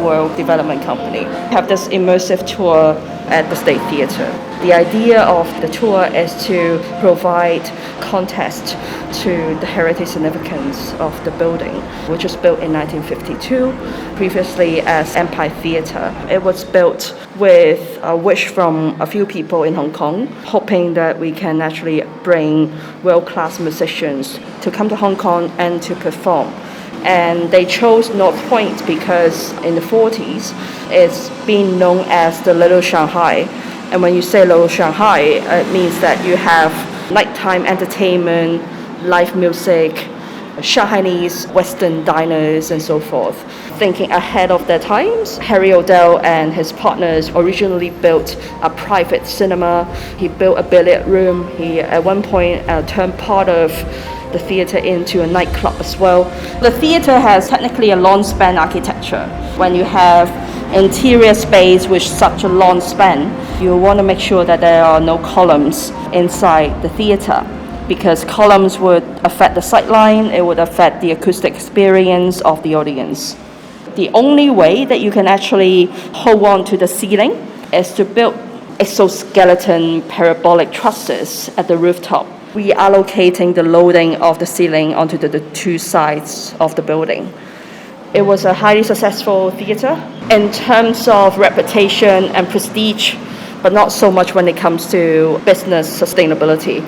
World Development Company. We have this immersive tour at the State Theatre. The idea of the tour is to provide context to the heritage significance of the building, which was built in 1952, previously as Empire Theatre. It was built with a wish from a few people in Hong Kong, hoping that we can actually bring world-class musicians to come to Hong Kong and to perform. And they chose North Point because in the 40s, it's been known as the Little Shanghai. And when you say Little Shanghai, it means that you have nighttime entertainment, live music, Shanghainese Western diners and so forth. Thinking ahead of their times, Harry Odell and his partners originally built a private cinema. He built a billiard room. He at one point turned part of the theatre into a nightclub as well. The theatre has technically a long span architecture. When you have interior space with such a long span, you want to make sure that there are no columns inside the theatre, because columns would affect the sightline, it would affect the acoustic experience of the audience. The only way that you can actually hold on to the ceiling is to build exoskeleton parabolic trusses at the rooftop, reallocating the loading of the ceiling onto the two sides of the building. It was a highly successful theatre in terms of reputation and prestige, but not so much when it comes to business sustainability.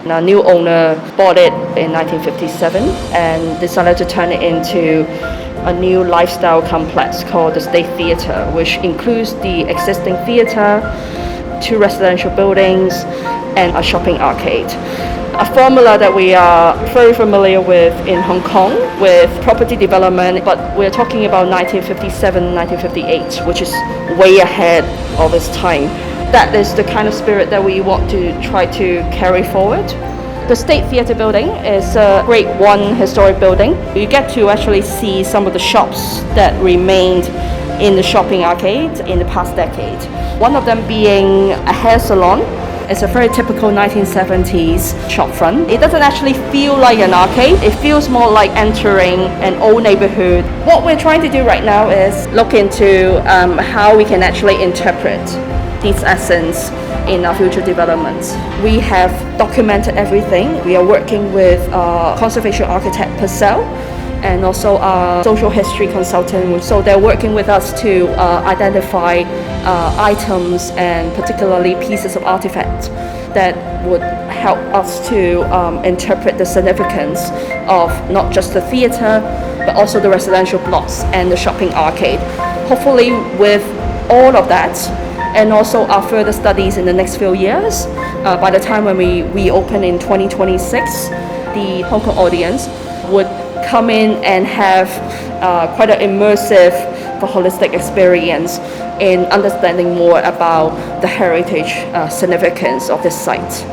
A new owner bought it in 1957 and decided to turn it into a new lifestyle complex called the State Theatre, which includes the existing theatre, 2 residential buildings, and a shopping arcade. A formula that we are very familiar with in Hong Kong with property development, but we're talking about 1957, 1958, which is way ahead of its time. That is the kind of spirit that we want to try to carry forward. The State Theatre building is a Grade 1 historic building. You get to actually see some of the shops that remained in the shopping arcade in the past decade. One of them being a hair salon. It's a very typical 1970s shopfront. It doesn't actually feel like an arcade. It feels more like entering an old neighborhood. What we're trying to do right now is look into how we can actually interpret these essence in our future developments. We have documented everything. We are working with conservation architect Purcell and also our social history consultant. So they're working with us to identify items and particularly pieces of artifacts that would help us to interpret the significance of not just the theatre, but also the residential blocks and the shopping arcade. Hopefully with all of that, and also our further studies in the next few years, by the time when we open in 2026, the Hong Kong audience would come in and have quite an immersive, holistic experience in understanding more about the heritage significance of this site.